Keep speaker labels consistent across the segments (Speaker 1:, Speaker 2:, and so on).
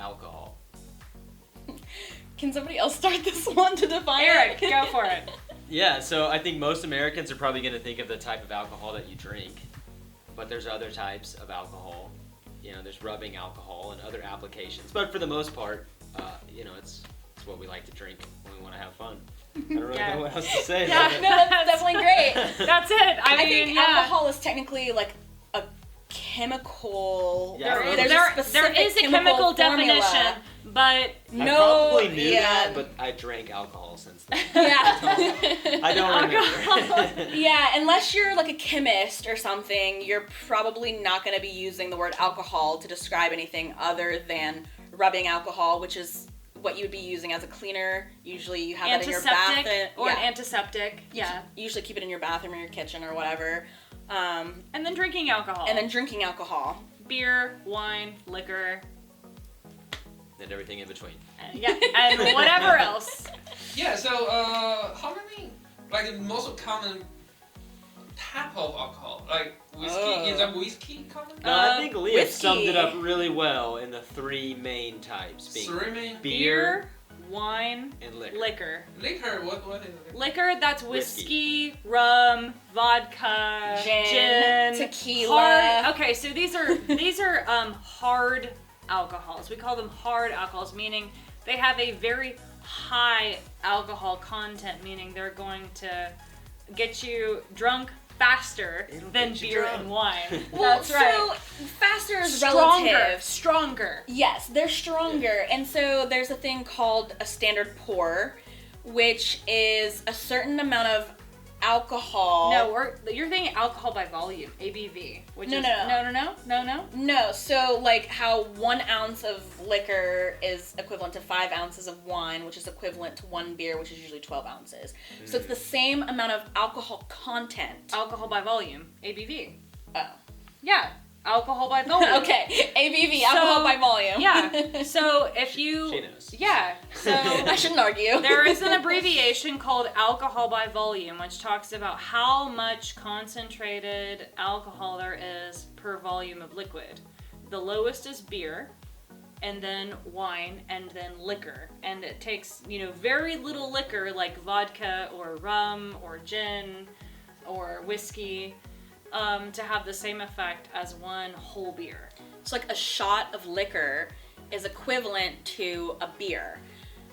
Speaker 1: alcohol?
Speaker 2: Can somebody else start this one to define
Speaker 3: Eric,
Speaker 2: it?
Speaker 3: go for it.
Speaker 1: Yeah, so I think most Americans are probably going to think of the type of alcohol that you drink, but there's other types of alcohol. You know, there's rubbing alcohol and other applications, but for the most part, you know, it's what we like to drink when we want to have fun. I don't really know what else to say.
Speaker 3: Yeah,
Speaker 1: about it.
Speaker 2: No, that's definitely great.
Speaker 3: That's it. I mean,
Speaker 2: think alcohol is technically like a chemical.
Speaker 1: Yeah, I don't know.
Speaker 2: There's
Speaker 3: there
Speaker 2: specific
Speaker 3: is a chemical
Speaker 2: formula.
Speaker 3: definition, but
Speaker 1: I probably knew that, but I drank alcohol since then.
Speaker 2: Yeah.
Speaker 1: I don't remember.
Speaker 2: Yeah, unless you're like a chemist or something, you're probably not going to be using the word alcohol to describe anything other than rubbing alcohol, which is what you would be using as a cleaner. Usually you have that in your bath.
Speaker 3: Or an antiseptic. Yeah.
Speaker 2: You usually keep it in your bathroom or your kitchen or whatever.
Speaker 3: And then drinking alcohol.
Speaker 2: And then drinking alcohol.
Speaker 3: Beer, wine, liquor.
Speaker 1: And everything in between.
Speaker 3: Yeah, and whatever else.
Speaker 4: Yeah, so how many, like the most common type of alcohol? Like whiskey, is that whiskey common?
Speaker 1: No, I think Leah
Speaker 2: whiskey.
Speaker 1: summed it up really well in the three main types, being
Speaker 4: Three main?
Speaker 1: beer
Speaker 3: wine,
Speaker 1: and liquor.
Speaker 4: Liquor, what is it?
Speaker 3: Liquor, that's whiskey, rum, vodka,
Speaker 2: Gin,
Speaker 3: gin,
Speaker 2: tequila.
Speaker 3: Hard, okay, so these are hard alcohols. We call them hard alcohols, meaning they have a very high alcohol content, meaning they're going to get you drunk faster than
Speaker 1: get you
Speaker 3: beer
Speaker 1: drunk.
Speaker 3: and wine.
Speaker 2: Well,
Speaker 3: That's right.
Speaker 2: So faster is
Speaker 3: Stronger.
Speaker 2: relative.
Speaker 3: Stronger.
Speaker 2: Yes, they're stronger. And so there's a thing called a standard pour, which is a certain amount of alcohol.
Speaker 3: No, you're thinking alcohol by volume, ABV. Which
Speaker 2: No,
Speaker 3: is,
Speaker 2: no. No, so like how 1 ounce of liquor is equivalent to 5 ounces of wine, which is equivalent to 1 beer, which is usually 12 ounces. So it's the same amount of alcohol content.
Speaker 3: Alcohol by volume, ABV.
Speaker 2: Oh.
Speaker 3: Yeah, alcohol by volume.
Speaker 2: Okay, ABV, alcohol by volume.
Speaker 3: Yeah, so if you...
Speaker 1: She knows.
Speaker 3: Yeah, so...
Speaker 2: I shouldn't argue.
Speaker 3: There is an abbreviation called alcohol by volume, which talks about how much concentrated alcohol there is per volume of liquid. The lowest is beer, and then wine, and then liquor. And it takes, very little liquor like vodka or rum or gin or whiskey to have the same effect as one whole beer.
Speaker 2: So like a shot of liquor is equivalent to a beer.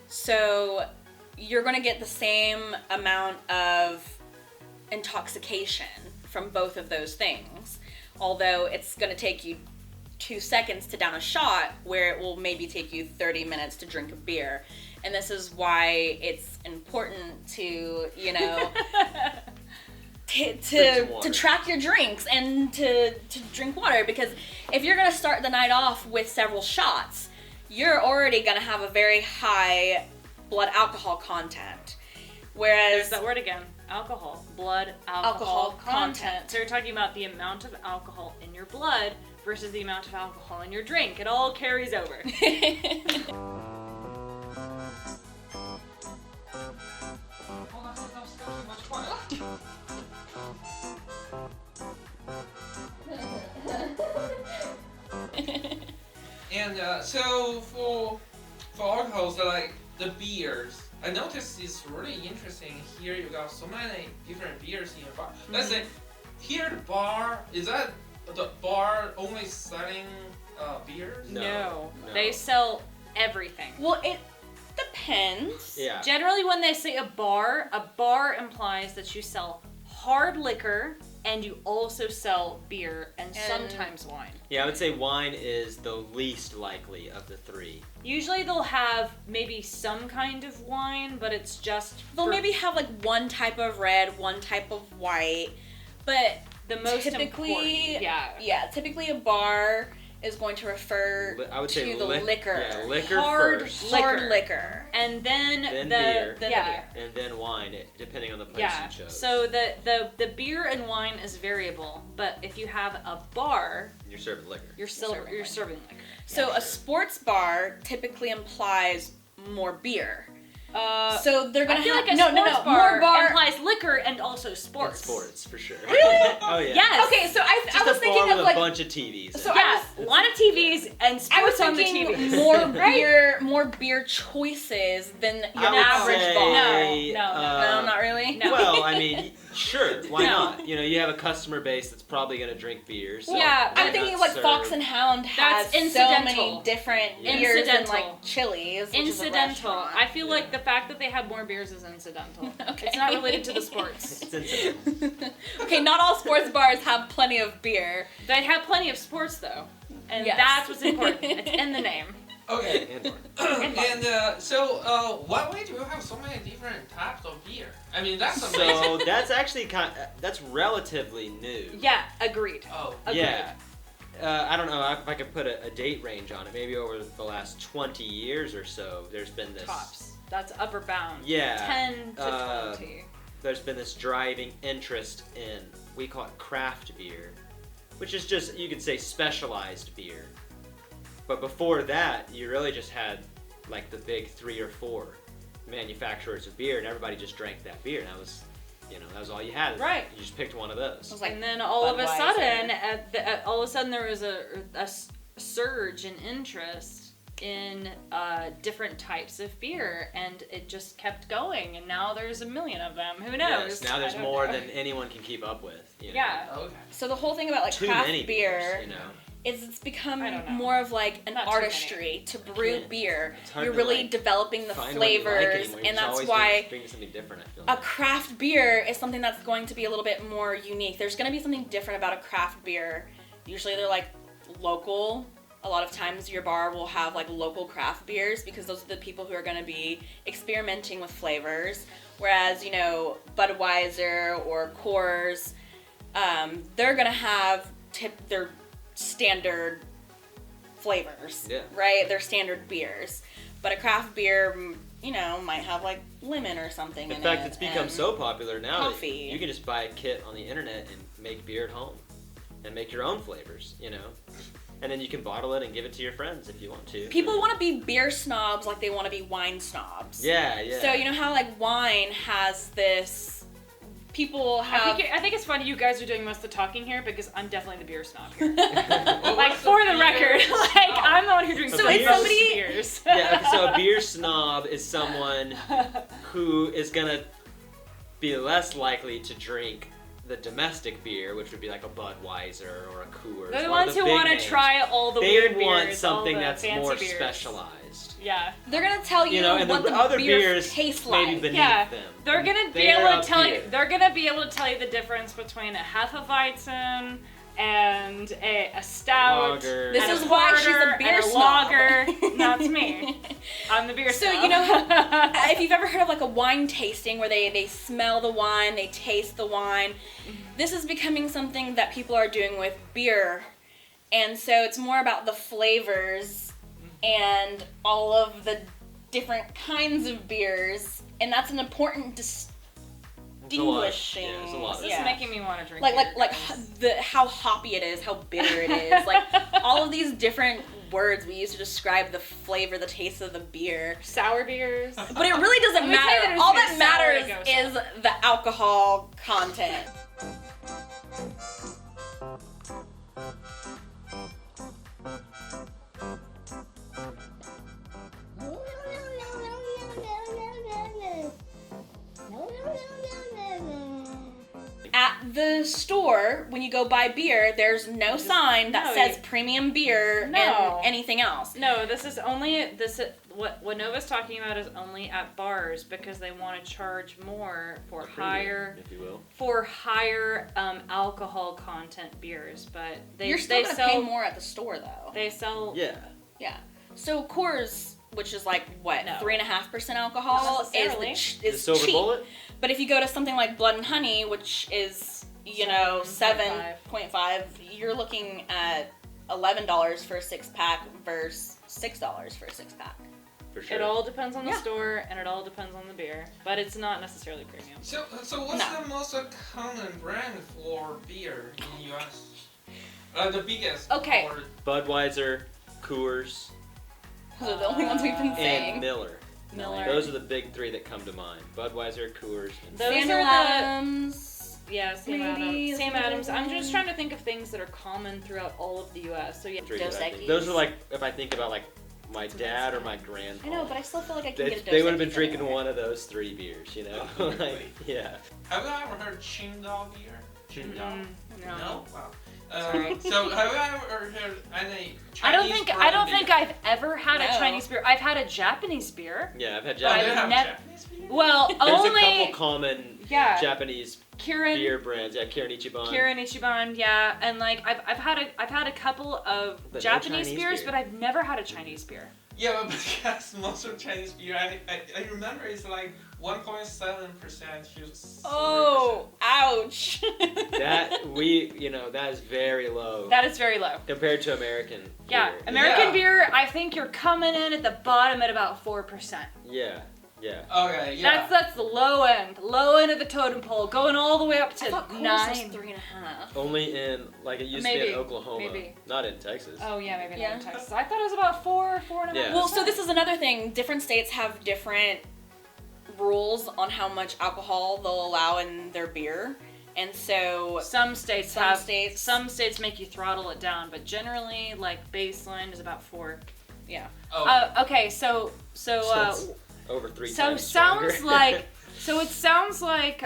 Speaker 2: So you're going to get the same amount of intoxication from both of those things. Although it's going to take you 2 seconds to down a shot, where it will maybe take you 30 minutes to drink a beer. And this is why it's important to, to track your drinks and to drink water, because if you're going to start the night off with several shots, you're already going to have a very high blood alcohol content. Whereas
Speaker 3: There's that word again. Alcohol. Blood alcohol content. So you're talking about the amount of alcohol in your blood versus the amount of alcohol in your drink. It all carries over.
Speaker 4: And so for alcohols, like the beers, I noticed it's really interesting. Here you got so many different beers in a bar. Let's say here the bar, is that the bar only selling beers?
Speaker 3: No. They sell everything.
Speaker 2: well, it depends.
Speaker 1: Yeah.
Speaker 3: Generally, when they say a bar implies that you sell hard liquor and you also sell beer and sometimes wine.
Speaker 1: Yeah, I would say wine is the least likely of the three.
Speaker 3: Usually they'll have maybe some kind of wine, but it's just...
Speaker 2: They'll maybe have like one type of red, one type of white, but
Speaker 3: the most
Speaker 2: typically,
Speaker 3: important.
Speaker 2: yeah, typically a bar is going to refer
Speaker 1: I would say
Speaker 2: to the liquor.
Speaker 1: Yeah, liquor
Speaker 3: Hard
Speaker 1: first,
Speaker 2: Hard
Speaker 3: liquor.
Speaker 2: liquor.
Speaker 3: And then,
Speaker 1: Then
Speaker 3: the
Speaker 1: beer.
Speaker 3: then
Speaker 2: Yeah.
Speaker 3: the beer.
Speaker 1: and then wine, depending on the place
Speaker 3: Yeah.
Speaker 1: you chose.
Speaker 3: So the beer and wine is variable, but if you have a bar,
Speaker 1: You're serving liquor.
Speaker 3: you're
Speaker 2: Serving
Speaker 3: serving liquor.
Speaker 2: So a sports bar typically implies more beer. So they're gonna
Speaker 3: I feel
Speaker 2: have
Speaker 3: like a
Speaker 2: no,
Speaker 3: sports
Speaker 2: more
Speaker 3: bar
Speaker 2: bar.
Speaker 3: implies liquor and also sports.
Speaker 1: Sports for sure.
Speaker 2: Really?
Speaker 1: Oh yeah.
Speaker 3: Yes.
Speaker 2: Okay, so I
Speaker 1: Just
Speaker 2: was
Speaker 1: a
Speaker 2: thinking
Speaker 1: bar
Speaker 2: of
Speaker 1: with
Speaker 2: like
Speaker 1: a bunch of TVs.
Speaker 2: So
Speaker 3: Yeah, a lot of TVs and
Speaker 2: I was
Speaker 3: sports on the
Speaker 2: thinking
Speaker 3: TVs.
Speaker 2: more beer choices than your
Speaker 1: I would
Speaker 2: average
Speaker 1: say,
Speaker 2: bar.
Speaker 3: No,
Speaker 2: No, not really.
Speaker 3: No.
Speaker 1: Well, I mean, sure, why
Speaker 3: No.
Speaker 1: not? You know, you have a customer base that's probably going to drink beer. So
Speaker 3: Yeah,
Speaker 1: why
Speaker 2: I'm thinking of
Speaker 1: not
Speaker 2: like
Speaker 1: serve-
Speaker 2: Fox and Hound has
Speaker 3: That's
Speaker 2: so many
Speaker 3: incidental.
Speaker 2: different
Speaker 1: Yeah.
Speaker 2: beers and
Speaker 3: Incidental.
Speaker 2: like Chili's. Which is a
Speaker 3: Incidental.
Speaker 2: restaurant.
Speaker 3: I feel like
Speaker 1: Yeah.
Speaker 3: the fact that they have more beers is incidental.
Speaker 2: Okay.
Speaker 3: It's not related to the sports.
Speaker 1: It's incidental.
Speaker 2: Okay, not all sports bars have plenty of beer.
Speaker 3: They have plenty of sports though, and
Speaker 2: Yes.
Speaker 3: that's what's important. It's in the name.
Speaker 4: Okay.
Speaker 1: And more.
Speaker 4: And why do you have so many different types of beer? I mean, that's amazing.
Speaker 1: So that's actually that's relatively new.
Speaker 3: Yeah, agreed.
Speaker 4: Oh.
Speaker 3: Agreed.
Speaker 1: Yeah. I don't know if I could put a date range on it. Maybe over the last 20 years or so, there's been this.
Speaker 3: Tops. That's upper bound.
Speaker 1: Yeah.
Speaker 3: 10 to 20.
Speaker 1: There's been this driving interest in, we call it craft beer, which is just, you could say, specialized beer. But before that, you really just had like the big 3 or 4 manufacturers of beer, and everybody just drank that beer, and that was, that was all you had.
Speaker 3: Right.
Speaker 1: You just picked one of those.
Speaker 2: It was like
Speaker 3: And then all of a
Speaker 2: Budweiser.
Speaker 3: sudden, all of a sudden there was a surge in interest in different types of beer, and it just kept going, and now there's a million of them. Who knows?
Speaker 1: Yes, now there's
Speaker 3: I don't
Speaker 1: more
Speaker 3: know.
Speaker 1: than anyone can keep up with.
Speaker 3: Yeah.
Speaker 4: Okay.
Speaker 2: So the whole thing about like
Speaker 1: Too
Speaker 2: craft
Speaker 1: many
Speaker 2: beer
Speaker 1: beers,
Speaker 2: is it's become
Speaker 3: I don't know.
Speaker 2: more of like an
Speaker 3: Not too
Speaker 2: artistry to brew
Speaker 1: can't-
Speaker 2: beer.
Speaker 1: it's hard
Speaker 2: You're
Speaker 1: to,
Speaker 2: really
Speaker 1: like,
Speaker 2: developing the
Speaker 1: find what you like
Speaker 2: flavors,
Speaker 1: anymore. You're
Speaker 2: and
Speaker 1: just
Speaker 2: that's
Speaker 1: always
Speaker 2: why
Speaker 1: drinking something different, I feel
Speaker 2: a
Speaker 1: like.
Speaker 2: craft beer is something that's going to be a little bit more unique. There's going to be something different about a craft beer. Usually they're like local. A lot of times your bar will have like local craft beers because those are the people who are going to be experimenting with flavors. Whereas, Budweiser or Coors, they're going to have their standard flavors,
Speaker 1: Yeah.
Speaker 2: right? Their standard beers. But a craft beer, might have like lemon or something
Speaker 1: In
Speaker 2: in
Speaker 1: fact,
Speaker 2: it.
Speaker 1: it's become
Speaker 2: and-
Speaker 1: so popular now that
Speaker 2: coffee.
Speaker 1: you can just buy a kit on the internet and make beer at home and make your own flavors, And then you can bottle it and give it to your friends if you want to.
Speaker 2: People want to be beer snobs like they want to be wine snobs.
Speaker 1: Yeah, yeah.
Speaker 2: So you know how like wine has this. People have.
Speaker 3: I think it's funny you guys are doing most of the talking here because I'm definitely the beer snob here.
Speaker 4: Well,
Speaker 3: Like,
Speaker 4: what's
Speaker 3: for the
Speaker 4: beer
Speaker 3: record, like,
Speaker 4: snob?
Speaker 3: I'm the one who drinks
Speaker 1: So
Speaker 3: the
Speaker 1: it's
Speaker 3: most
Speaker 2: somebody-
Speaker 3: beers.
Speaker 1: Yeah, so a beer snob is someone who is gonna be less likely to drink the domestic beer, which would be like a Budweiser or a Coors.
Speaker 3: They're the
Speaker 1: one of
Speaker 3: ones who
Speaker 1: big
Speaker 3: want to
Speaker 1: names.
Speaker 3: try all the
Speaker 1: They
Speaker 3: weird
Speaker 1: want
Speaker 3: beers,
Speaker 1: something
Speaker 3: all the
Speaker 1: that's
Speaker 3: fancy
Speaker 1: more
Speaker 3: beers.
Speaker 1: specialized.
Speaker 3: Yeah.
Speaker 2: They're gonna tell you,
Speaker 1: And
Speaker 2: what
Speaker 1: the
Speaker 2: the
Speaker 1: other
Speaker 2: beer
Speaker 1: beers
Speaker 2: tastes
Speaker 1: maybe
Speaker 2: like.
Speaker 1: beneath
Speaker 3: Yeah.
Speaker 1: them.
Speaker 3: They're gonna be
Speaker 1: They're
Speaker 3: able
Speaker 1: up
Speaker 3: to tell
Speaker 1: here.
Speaker 3: you. They're gonna be able to tell you the difference between a Hefeweizen and a stout.
Speaker 1: Lager.
Speaker 2: This
Speaker 3: and
Speaker 2: is
Speaker 3: a
Speaker 2: why she's
Speaker 3: porter
Speaker 2: a beer
Speaker 3: and a
Speaker 2: snob.
Speaker 3: lager. That's me. I'm the beer
Speaker 2: So
Speaker 3: snob.
Speaker 2: you know if you've ever heard of like a wine tasting where they smell the wine, they taste the wine, this is becoming something that people are doing with beer. And so it's more about the flavors and all of the different kinds of beers, and that's an important distinguishing.
Speaker 1: There's a lot of
Speaker 3: This
Speaker 2: yeah.
Speaker 3: is making me want to drink.
Speaker 2: like
Speaker 3: beer.
Speaker 2: how hoppy it is, how bitter it is, like all of these different words we use to describe the flavor, the taste of the beer.
Speaker 3: sour beers.
Speaker 2: But it really doesn't
Speaker 3: Let me tell you
Speaker 2: matter.
Speaker 3: that
Speaker 2: All
Speaker 3: it's
Speaker 2: that
Speaker 3: sour
Speaker 2: matters
Speaker 3: to go
Speaker 2: is the alcohol content. At the store, when you go buy beer, there's no sign that
Speaker 3: no,
Speaker 2: says
Speaker 3: you-
Speaker 2: premium beer
Speaker 3: No.
Speaker 2: and anything else.
Speaker 3: No, this is only what Nova's talking about is only at bars because they want to charge more for
Speaker 1: A premium, if you will.
Speaker 3: higher alcohol content beers, but
Speaker 2: You're still
Speaker 3: they
Speaker 2: gonna
Speaker 3: sell
Speaker 2: pay more at the store though.
Speaker 3: They sell
Speaker 1: Yeah.
Speaker 2: Yeah. So Coors, which is like what,
Speaker 3: No.
Speaker 2: 3.5% alcohol,
Speaker 3: Not necessarily.
Speaker 2: is
Speaker 1: The Silver
Speaker 2: cheap.
Speaker 1: Bullet?
Speaker 2: But if you go to something like Blood and Honey, which is 7.5, you're looking at $11 for a 6-pack versus $6 for a 6-pack.
Speaker 1: For sure.
Speaker 3: It all depends on the
Speaker 2: Yeah.
Speaker 3: store and it all depends on the beer, but it's not necessarily premium.
Speaker 4: So what's
Speaker 2: No.
Speaker 4: the most common brand for beer in US? The biggest.
Speaker 3: Okay.
Speaker 4: Or,
Speaker 1: Budweiser, Coors,
Speaker 2: Those are the only ones we've been
Speaker 1: and
Speaker 2: saying.
Speaker 1: Miller.
Speaker 3: Miller.
Speaker 1: Those are the big three that come to mind. Budweiser, Coors, and
Speaker 3: Those
Speaker 2: Samuel
Speaker 3: are the-
Speaker 2: Adams.
Speaker 3: Yeah, Sam
Speaker 2: Maybe
Speaker 3: Adams. Sam
Speaker 2: is
Speaker 3: Adams. I'm just
Speaker 2: one.
Speaker 3: trying to think of things that are common throughout all of the U.S. So yeah.
Speaker 1: three
Speaker 2: Dos
Speaker 1: that I think.
Speaker 2: Equis.
Speaker 1: Those are like, if I think about like my dad or my grandpa.
Speaker 2: I know, but I still feel like I can get a Dos
Speaker 1: they would have been
Speaker 2: Equis
Speaker 1: drinking
Speaker 2: anywhere.
Speaker 1: one of those 3 beers, you know? Like, yeah.
Speaker 4: Have you ever heard Qingdao beer? Qingdao?
Speaker 3: No.
Speaker 4: Wow.
Speaker 3: Sorry.
Speaker 4: So have you ever heard any Chinese
Speaker 3: I don't think
Speaker 4: beer?
Speaker 3: I've ever had a
Speaker 2: No.
Speaker 3: Chinese beer. I've had a Japanese beer.
Speaker 1: Yeah, I've had
Speaker 4: Oh,
Speaker 1: Japanese.
Speaker 4: they
Speaker 3: I've
Speaker 4: have
Speaker 3: never-
Speaker 4: Japanese beer?
Speaker 3: Well,
Speaker 1: There's a
Speaker 3: only
Speaker 1: couple common
Speaker 3: yeah.
Speaker 1: Japanese
Speaker 3: Kirin,
Speaker 1: beer brands. Yeah, Kirin Ichiban.
Speaker 3: Kirin Ichiban, yeah, and like I've had a couple of
Speaker 1: But no
Speaker 3: Japanese
Speaker 1: Chinese
Speaker 3: beers,
Speaker 1: beer.
Speaker 3: but I've never had a Chinese beer.
Speaker 4: Yeah, but because most of Chinese beer, I remember it's like 1.7% to
Speaker 2: Oh, ouch.
Speaker 1: That is very low
Speaker 3: That is very low.
Speaker 1: compared to American
Speaker 3: Yeah,
Speaker 1: beer.
Speaker 3: American
Speaker 4: Yeah.
Speaker 3: beer, I think you're coming in at the bottom at about 4%.
Speaker 1: Yeah, yeah.
Speaker 4: Okay, yeah.
Speaker 3: That's the low end of the totem pole, going all the way up
Speaker 2: I
Speaker 3: to
Speaker 2: thought Coors was
Speaker 3: 9.
Speaker 2: 3.5.
Speaker 1: Only in, like, it used to be
Speaker 3: Maybe,
Speaker 1: in Oklahoma,
Speaker 3: maybe.
Speaker 1: not in Texas.
Speaker 3: Oh yeah, maybe
Speaker 2: Yeah.
Speaker 3: not in Texas. I thought it was about 4.5%.
Speaker 1: Yeah.
Speaker 2: Well, so this is another thing. Different states have different rules on how much alcohol they'll allow in their beer. And so
Speaker 3: Some states
Speaker 2: Some
Speaker 3: have
Speaker 2: states-
Speaker 3: some states make you throttle it down, but generally like baseline is about 4.
Speaker 2: yeah.
Speaker 4: Oh,
Speaker 3: Okay, so
Speaker 1: it's over 3
Speaker 3: so
Speaker 1: times stronger.
Speaker 3: sounds like so it sounds like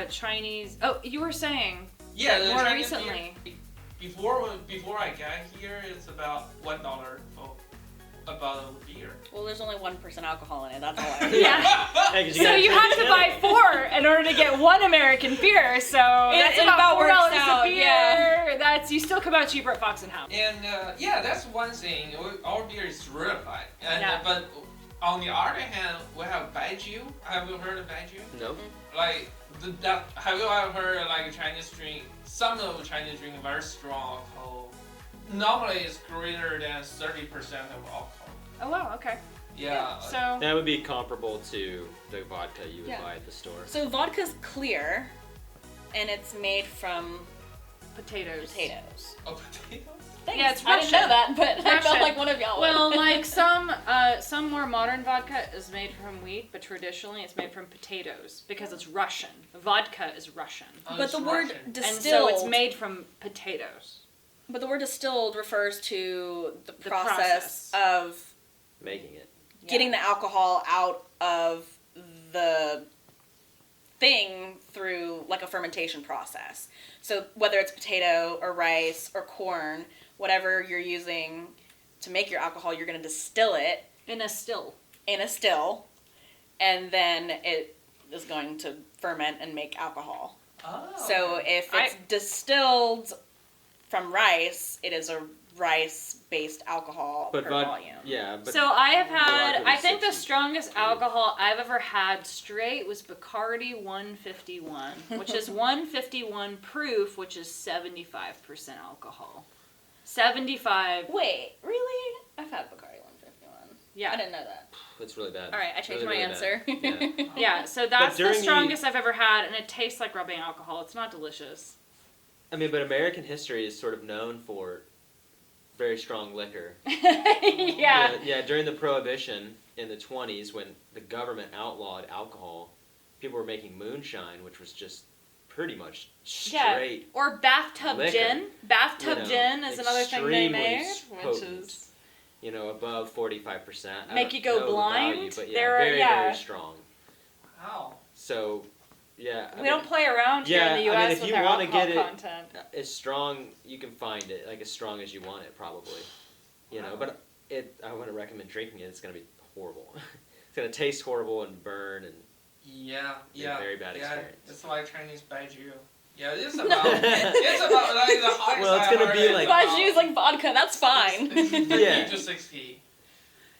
Speaker 3: Chinese. Oh, you were saying
Speaker 4: yeah. The
Speaker 3: more
Speaker 4: Chinese
Speaker 3: recently.
Speaker 4: beer, before I got here, it's about $1 for a bottle of beer.
Speaker 2: Well, there's only 1% alcohol in it. That's all I
Speaker 3: Yeah.
Speaker 1: Hey, 'cause
Speaker 3: So
Speaker 1: gotta
Speaker 3: you
Speaker 1: drink
Speaker 3: have to
Speaker 1: it.
Speaker 3: buy 4 in order to get 1 American beer. So that's
Speaker 2: it
Speaker 3: about
Speaker 2: about works
Speaker 3: $4
Speaker 2: out,
Speaker 3: a beer.
Speaker 2: yeah.
Speaker 3: That's you still come out cheaper at Fox and Hound.
Speaker 4: And yeah, that's one thing. Our beer is really light. And
Speaker 3: Yeah.
Speaker 4: but on the other hand, we have baijiu. Have you heard of baijiu?
Speaker 1: No.
Speaker 4: Like have you ever heard of, like a Chinese drink? Some of the Chinese drink very strong alcohol. Normally, it's greater than 30% of alcohol.
Speaker 3: Oh wow, okay.
Speaker 4: Yeah.
Speaker 3: So
Speaker 1: That would be comparable to the vodka you would
Speaker 2: Yeah.
Speaker 1: buy at the store.
Speaker 2: So vodka's clear, and it's made from
Speaker 3: potatoes.
Speaker 2: potatoes.
Speaker 4: Oh, potatoes.
Speaker 2: Thanks.
Speaker 3: Yeah, it's
Speaker 2: I didn't know
Speaker 3: Russian.
Speaker 2: that, but I felt
Speaker 3: Russian.
Speaker 2: like one of y'all would.
Speaker 3: Well, like some more modern vodka is made from wheat, but traditionally it's made from potatoes because it's Russian. Vodka is Russian.
Speaker 4: Oh,
Speaker 2: But
Speaker 4: it's
Speaker 2: the word
Speaker 4: Russian.
Speaker 3: And
Speaker 2: distilled.
Speaker 3: so it's made from potatoes.
Speaker 2: But the word distilled refers to the
Speaker 3: The
Speaker 2: process of
Speaker 1: Making it.
Speaker 2: getting the alcohol out of the thing through like a fermentation process. So whether it's potato or rice or corn, whatever you're using to make your alcohol, you're going to distill it
Speaker 3: in a still.
Speaker 2: in a still, and then it is going to ferment and make alcohol.
Speaker 4: Oh,
Speaker 2: So
Speaker 4: okay.
Speaker 2: if it's distilled from rice, it is a rice-based alcohol
Speaker 1: But
Speaker 2: per
Speaker 1: vod-
Speaker 2: volume.
Speaker 1: Yeah, but
Speaker 3: So I have had,
Speaker 1: Vodka
Speaker 3: I
Speaker 1: was
Speaker 3: think the
Speaker 1: 60.
Speaker 3: strongest alcohol I've ever had straight was Bacardi 151, which is 151 proof, which is 75% alcohol. 75.
Speaker 2: Wait, really? I've had Bacardi 151. I
Speaker 3: Yeah.
Speaker 2: didn't know that.
Speaker 1: it's really bad.
Speaker 2: All right, I changed
Speaker 1: Really,
Speaker 2: my
Speaker 1: really
Speaker 2: answer.
Speaker 1: bad. Yeah.
Speaker 3: Yeah, so that's the
Speaker 1: during the-
Speaker 3: strongest I've ever had, and it tastes like rubbing alcohol. It's not delicious.
Speaker 1: I mean, but American history is sort of known for very strong liquor.
Speaker 3: Yeah.
Speaker 1: Yeah, during the Prohibition in the 20s, when the government outlawed alcohol, people were making moonshine, which was just pretty much straight.
Speaker 3: Or bathtub
Speaker 1: liquor.
Speaker 3: gin. Bathtub
Speaker 1: You know,
Speaker 3: gin is another thing they
Speaker 1: extremely
Speaker 3: made, which
Speaker 1: potent.
Speaker 3: is
Speaker 1: Above 45%. I
Speaker 3: Make
Speaker 1: don't
Speaker 3: you go
Speaker 1: know the
Speaker 3: blind?
Speaker 1: value, but yeah,
Speaker 3: There are-
Speaker 1: very,
Speaker 3: yeah.
Speaker 1: very strong.
Speaker 4: Wow.
Speaker 1: So, yeah. I
Speaker 3: we
Speaker 1: mean,
Speaker 3: don't play around here in the
Speaker 1: Yeah, I mean,
Speaker 3: U.S.
Speaker 1: if
Speaker 3: with
Speaker 1: you
Speaker 3: our
Speaker 1: wanna
Speaker 3: alcohol
Speaker 1: get it-
Speaker 3: content.
Speaker 1: as strong, you can find it, like as strong as you want it, probably. But I wouldn't recommend drinking it. It's going to be horrible. It's going to taste horrible and burn and
Speaker 4: Yeah,
Speaker 1: Be a
Speaker 4: yeah.
Speaker 1: very bad
Speaker 4: yeah,
Speaker 1: experience.
Speaker 4: It's like Chinese baijiu. Yeah, it's about it's about like the hottest.
Speaker 1: Well, it's
Speaker 4: I
Speaker 1: gonna
Speaker 4: heard
Speaker 1: be
Speaker 4: is
Speaker 1: like-
Speaker 4: about
Speaker 2: Baijiu is like vodka, that's fine.
Speaker 4: 50
Speaker 1: Yeah.
Speaker 4: to 60.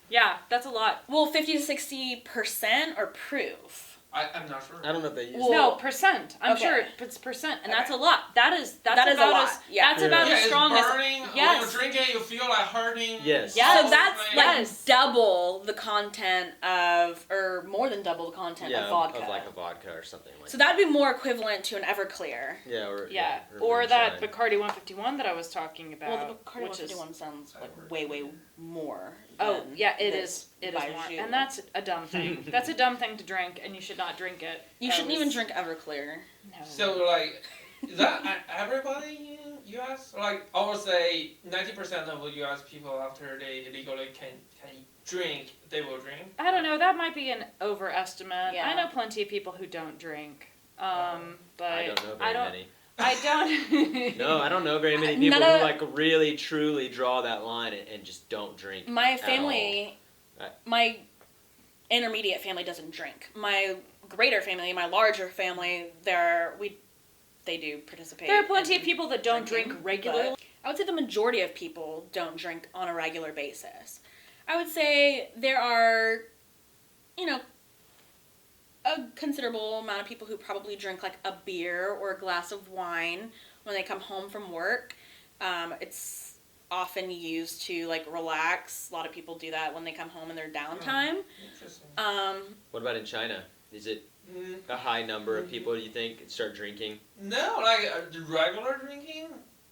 Speaker 3: Yeah, that's a lot.
Speaker 2: Well, 50 to 60% or proof?
Speaker 4: I'm not sure.
Speaker 1: I don't know if they use.
Speaker 2: Well,
Speaker 3: No, percent. I'm
Speaker 2: okay.
Speaker 3: sure it's percent, and that's a lot. That's
Speaker 2: That is a
Speaker 3: about
Speaker 2: lot,
Speaker 3: as
Speaker 2: yeah.
Speaker 3: that's about
Speaker 4: Yeah,
Speaker 3: as
Speaker 4: it's
Speaker 3: strong as
Speaker 4: burning.
Speaker 3: yes.
Speaker 4: When you drink it, you feel like hurting.
Speaker 1: Yes.
Speaker 3: Yes.
Speaker 2: So that's
Speaker 4: Like-
Speaker 2: like
Speaker 3: Yes.
Speaker 2: double the content of, or more than double the content
Speaker 1: Yeah,
Speaker 2: of vodka.
Speaker 1: of like a vodka or something like.
Speaker 2: So that'd be more equivalent to an Everclear.
Speaker 1: Yeah, or
Speaker 3: Yeah, or that
Speaker 1: moonshine.
Speaker 3: Bacardi 151 that I was talking about.
Speaker 2: Well, the Bacardi
Speaker 3: which is
Speaker 2: 151 sounds like
Speaker 4: I've heard
Speaker 2: way,
Speaker 4: of
Speaker 2: way
Speaker 4: it.
Speaker 2: more.
Speaker 3: oh
Speaker 2: than
Speaker 3: yeah, it
Speaker 2: this
Speaker 3: is. It is more,
Speaker 2: Baijiu.
Speaker 3: and that's a dumb thing. That's a dumb thing to drink, and you should not drink it.
Speaker 2: You
Speaker 3: That
Speaker 2: shouldn't
Speaker 3: was-
Speaker 2: even drink Everclear.
Speaker 3: No.
Speaker 4: So like, is that everybody in U.S.? Like, I would say 90% of the U.S. people after they legally can drink, they will drink.
Speaker 3: I don't know. That might be an overestimate.
Speaker 2: Yeah.
Speaker 3: I know plenty of people who don't drink. But
Speaker 1: I don't know very many.
Speaker 3: I don't.
Speaker 1: No, I don't know very many
Speaker 2: None
Speaker 1: people who
Speaker 2: of-
Speaker 1: like really truly draw that line and just don't drink.
Speaker 2: My
Speaker 1: at
Speaker 2: family,
Speaker 1: all.
Speaker 2: my intermediate family doesn't drink. My greater family, my larger family, they do participate.
Speaker 3: There are plenty
Speaker 2: in
Speaker 3: of people that don't
Speaker 2: drinking,
Speaker 3: drink regularly.
Speaker 2: but I would say the majority of people don't drink on a regular basis. I would say there are, a considerable amount of people who probably drink like a beer or a glass of wine when they come home from work. It's often used to like relax. A lot of people do that when they come home in their downtime.
Speaker 4: Interesting.
Speaker 1: What about in China? Is it
Speaker 4: Mm,
Speaker 1: a high number of people, do you think, start drinking?
Speaker 4: no, like the regular drinking,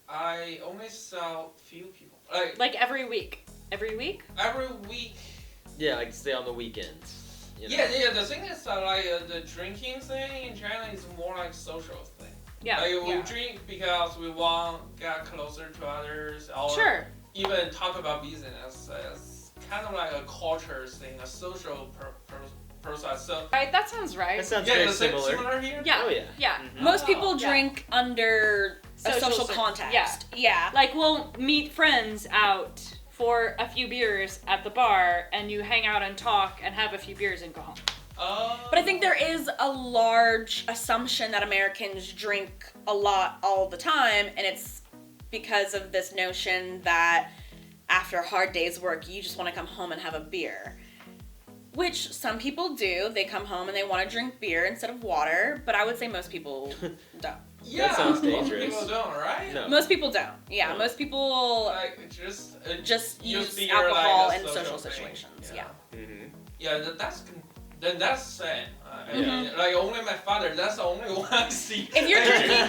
Speaker 4: I only saw few people.
Speaker 3: Like every week. Every week?
Speaker 4: Every week.
Speaker 1: Yeah, like stay on the weekends. You know?
Speaker 4: Yeah. The thing is that the drinking thing in China is more like social thing.
Speaker 3: Yeah.
Speaker 4: Like we
Speaker 3: yeah.
Speaker 4: drink because we want to get closer to others, or
Speaker 3: Sure.
Speaker 4: even talk about business. It's kind of like a culture thing, a social process. So
Speaker 3: Right, that sounds right.
Speaker 1: That sounds
Speaker 4: yeah,
Speaker 1: very
Speaker 4: the same
Speaker 1: similar.
Speaker 4: similar here.
Speaker 3: Yeah.
Speaker 1: Oh yeah.
Speaker 3: Yeah.
Speaker 1: Mhm.
Speaker 2: Most
Speaker 4: Oh,
Speaker 2: people
Speaker 3: yeah.
Speaker 2: drink under a social
Speaker 3: cir-
Speaker 2: context. Yeah.
Speaker 3: Like we'll meet friends out for a few beers at the bar, and you hang out and talk and have a few beers and go home.
Speaker 2: But I think there is a large assumption that Americans drink a lot all the time, and it's because of this notion that after a hard day's work, you just want to come home and have a beer. Which some people do. They come home and they want to drink beer instead of water, but I would say most people don't.
Speaker 4: Yeah,
Speaker 1: That sounds
Speaker 4: most
Speaker 1: dangerous.
Speaker 4: people don't, right?
Speaker 1: No.
Speaker 2: Most people don't. Yeah,
Speaker 1: No.
Speaker 2: most people
Speaker 4: Like just
Speaker 2: use
Speaker 4: beer
Speaker 2: alcohol
Speaker 4: like a
Speaker 2: in social
Speaker 4: thing.
Speaker 2: situations. Yeah.
Speaker 1: Mm-hmm.
Speaker 4: Yeah, that's sad.
Speaker 2: Mhm.
Speaker 4: Like only my father. That's the only one I see.
Speaker 2: If you're drinking,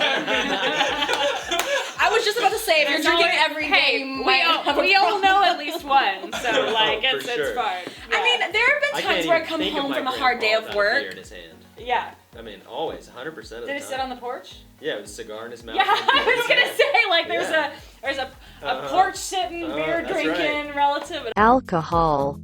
Speaker 2: I was just about to say, if you're
Speaker 3: There's
Speaker 2: drinking
Speaker 3: always-
Speaker 2: every day,
Speaker 3: hey,
Speaker 2: you
Speaker 3: we
Speaker 2: might
Speaker 3: all,
Speaker 2: have a
Speaker 3: we all
Speaker 2: problem.
Speaker 3: know at least one, so like
Speaker 1: For
Speaker 3: it's
Speaker 1: sure.
Speaker 3: fine.
Speaker 2: I mean, there have
Speaker 1: I
Speaker 2: been
Speaker 1: can't
Speaker 2: times where I
Speaker 1: even
Speaker 2: come
Speaker 1: think of
Speaker 2: home
Speaker 1: my
Speaker 2: from a hard day
Speaker 1: grandpa
Speaker 2: of
Speaker 1: without a beer
Speaker 2: work.
Speaker 1: in his hand.
Speaker 3: Yeah.
Speaker 1: I mean, always, 100% of the
Speaker 3: Did
Speaker 1: time.
Speaker 3: it sit on the porch?
Speaker 1: Yeah, with a cigar in his mouth.
Speaker 3: Yeah,
Speaker 1: and beer in
Speaker 3: I was
Speaker 1: his
Speaker 3: gonna
Speaker 1: hand.
Speaker 3: say like there's
Speaker 1: Yeah.
Speaker 3: a
Speaker 1: Uh-huh.
Speaker 3: porch sitting, beer
Speaker 1: That's right.
Speaker 3: drinking relative.
Speaker 5: Alcohol.